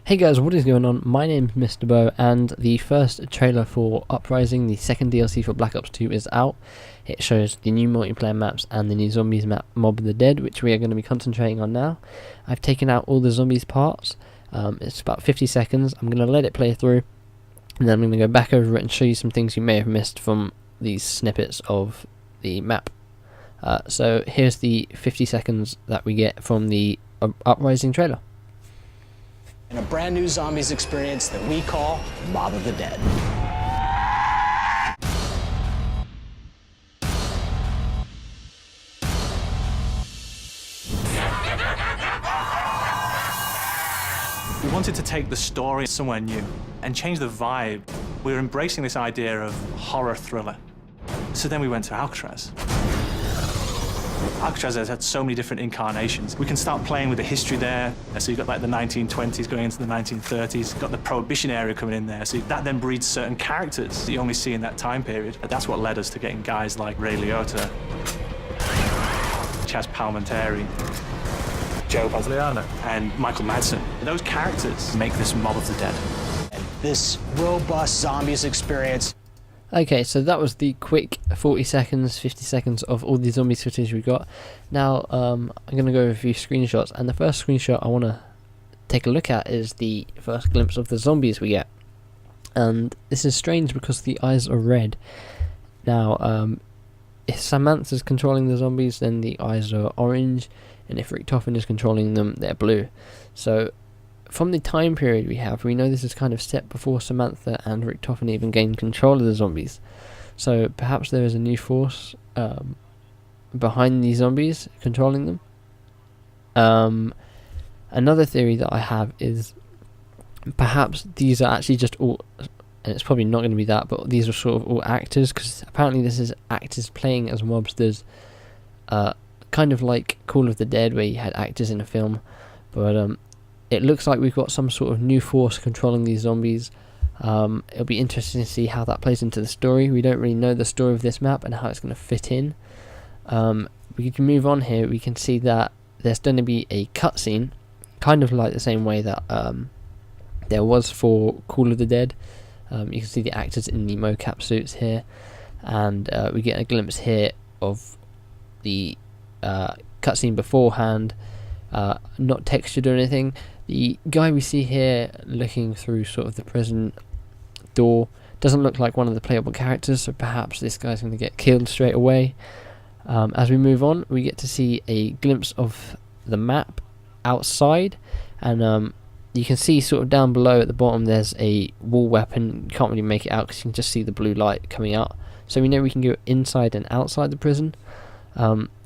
Hey guys, what is going on? My name's Mr. Bo, and the first trailer for Uprising, the second DLC for Black Ops 2, is out. It shows the new multiplayer maps and the new zombies map, Mob of the Dead, which we are going to be concentrating on now. I've taken out all the zombies parts. It's about 50 seconds. I'm going to let it play through, and then I'm going to go back over it and show you some things you may have missed from these snippets of the map. So here's the 50 seconds that we get from the Uprising trailer. In a brand new zombies experience that we call Mob of the Dead. We wanted to take the story somewhere new and change the vibe. We were embracing this idea of horror thriller. So then we went to Alcatraz. Alcatraz has had so many different incarnations. We can start playing with the history there. So you've got like the 1920s going into the 1930s. You've got the Prohibition era coming in there. So that then breeds certain characters that you only see in that time period. But that's what led us to getting guys like Ray Liotta, Chaz Palminteri, Joe Basiliano, and Michael Madsen. Those characters make this Mob of the Dead. And this robust zombies experience. Okay, so that was the quick 40 seconds, 50 seconds of all the zombies footage we got. Now, I'm going to go over a few screenshots, and the first screenshot I want to take a look at is the first glimpse of the zombies we get. And this is strange because the eyes are red. Now, if Samantha's controlling the zombies, then the eyes are orange, and if Richtofen is controlling them, they're blue. So, from the time period we know this is kind of set before Samantha and Richtofen even gained control of the zombies. So perhaps there is a new force behind these zombies controlling them. Another theory that I have is perhaps these are actually just all, and it's probably not going to be that, but these are sort of all actors, because apparently this is actors playing as mobsters, kind of like Call of the Dead where you had actors in a film, but it looks like we've got some sort of new force controlling these zombies. It'll be interesting to see how that plays into the story. We don't really know the story of this map and how it's going to fit in. We can move on here. We can see that there's going to be a cutscene, kind of like the same way that there was for Call of the Dead. You can see the actors in the mocap suits here, and we get a glimpse here of the cutscene beforehand. Not textured or anything. The guy we see here looking through sort of the prison door doesn't look like one of the playable characters, so perhaps this guy's going to get killed straight away. As we move on, we get to see a glimpse of the map outside, and you can see sort of down below at the bottom there's a wall weapon. You can't really make it out because you can just see the blue light coming out, so we know we can go inside and outside the prison.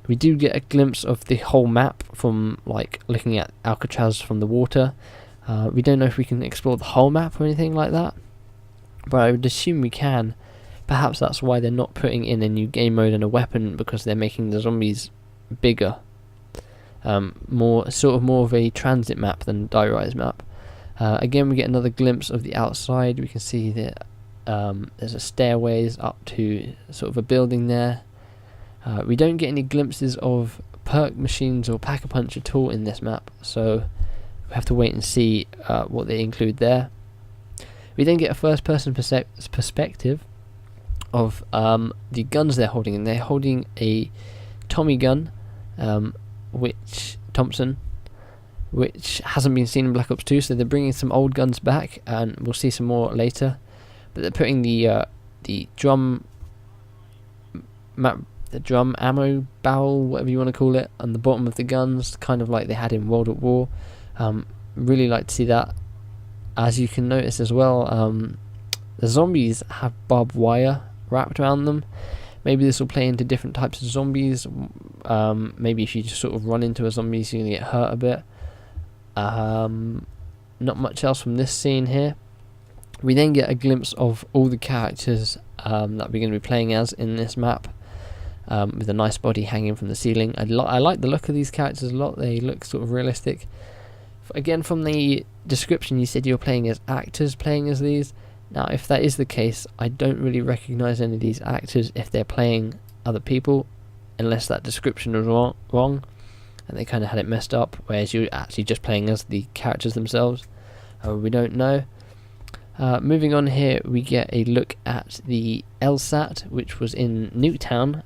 We do get a glimpse of the whole map from like looking at Alcatraz from the water. We don't know if we can explore the whole map or anything like that, but I would assume we can. Perhaps that's why they're not putting in a new game mode and a weapon, because they're making the zombies bigger. More of a transit map than a die-rise map. Again, we get another glimpse of the outside. We can see that there's a stairways up to sort of a building there. We don't get any glimpses of perk machines or pack-a-punch at all in this map, so we have to wait and see what they include there. We then get a first-person perspective of the guns they're holding, and they're holding a Tommy gun, Thompson, which hasn't been seen in Black Ops 2, so they're bringing some old guns back, and we'll see some more later. But they're putting the drum ammo barrel, whatever you want to call it, on the bottom of the guns, kind of like they had in World at War. Really like to see that. As you can notice as well, the zombies have barbed wire wrapped around them. Maybe this will play into different types of zombies. Maybe if you just sort of run into a zombie, you're going to get hurt a bit. Not much else from this scene here. We then get a glimpse of all the characters that we're going to be playing as in this map. With a nice body hanging from the ceiling. I like the look of these characters a lot. They look sort of realistic. Again, from the description, you said you were playing as actors playing as these. Now, if that is the case, I don't really recognise any of these actors if they're playing other people, unless that description was wrong and they kind of had it messed up, whereas you're actually just playing as the characters themselves. We don't know. Moving on here, we get a look at the LSAT, which was in Nuketown,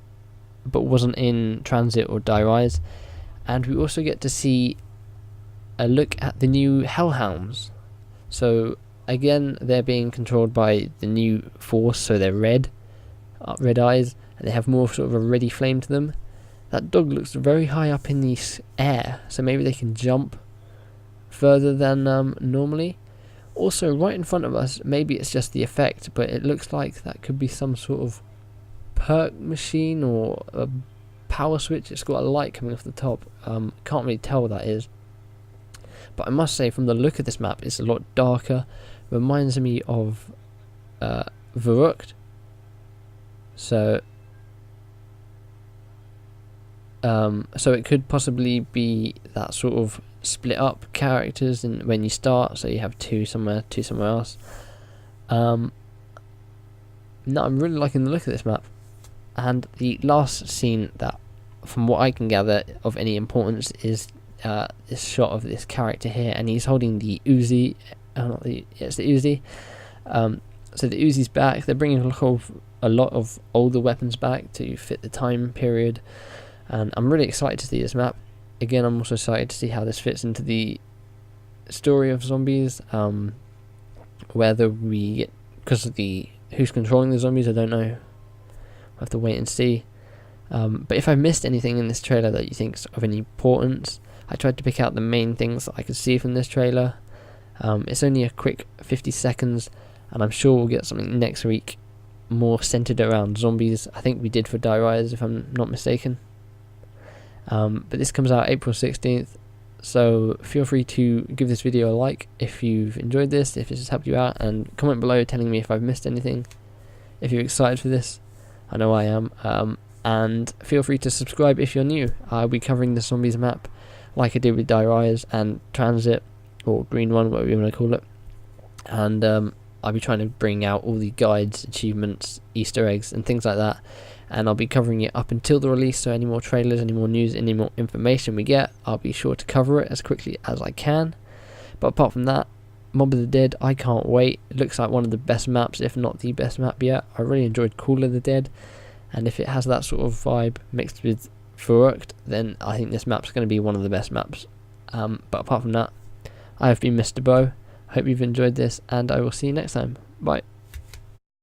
but wasn't in Transit or Die Rise. And we also get to see a look at the new Hellhounds. So again, they're being controlled by the new force, so they're red eyes, and they have more sort of a reddy flame to them. That dog looks very high up in the air, so maybe they can jump further than normally. Also, right in front of us, maybe it's just the effect, but it looks like that could be some sort of perk machine or a power switch. It's got a light coming off the top. Can't really tell what that is. But I must say, from the look of this map, it's a lot darker. Reminds me of Vertigo. So it could possibly be that sort of split up characters and when you start, so you have two somewhere else. No, I'm really liking the look of this map. And the last scene that, from what I can gather, of any importance is this shot of this character here, and he's holding the Uzi. It's the Uzi. So the Uzi's back. They're bringing a lot of older weapons back to fit the time period, and I'm really excited to see this map. Again, I'm also excited to see how this fits into the story of zombies. Whether we get, because of the who's controlling the zombies, I don't know. We'll have to wait and see. But if I missed anything in this trailer that you think's of any importance, I tried to pick out the main things that I could see from this trailer. It's only a quick 50 seconds, and I'm sure we'll get something next week more centered around zombies. I think we did for Die Rise, if I'm not mistaken. But this comes out April 16th, so feel free to give this video a like if you've enjoyed this, if this has helped you out, and comment below telling me if I've missed anything, if you're excited for this. I know I am. And feel free to subscribe if you're new. I'll be covering the zombies map like I did with Die Rise and Transit, or Green One, whatever you want to call it. And I'll be trying to bring out all the guides, achievements, Easter eggs and things like that, and I'll be covering it up until the release. So any more trailers, any more news, any more information we get, I'll be sure to cover it as quickly as I can. But apart from that, Mob of the Dead, I can't wait. It looks like one of the best maps, if not the best map yet. I really enjoyed Call of the Dead, and if it has that sort of vibe mixed with Vertigo, then I think this map's going to be one of the best maps. But apart from that, I have been Mr. Bo. Hope you've enjoyed this, and I will see you next time. Bye.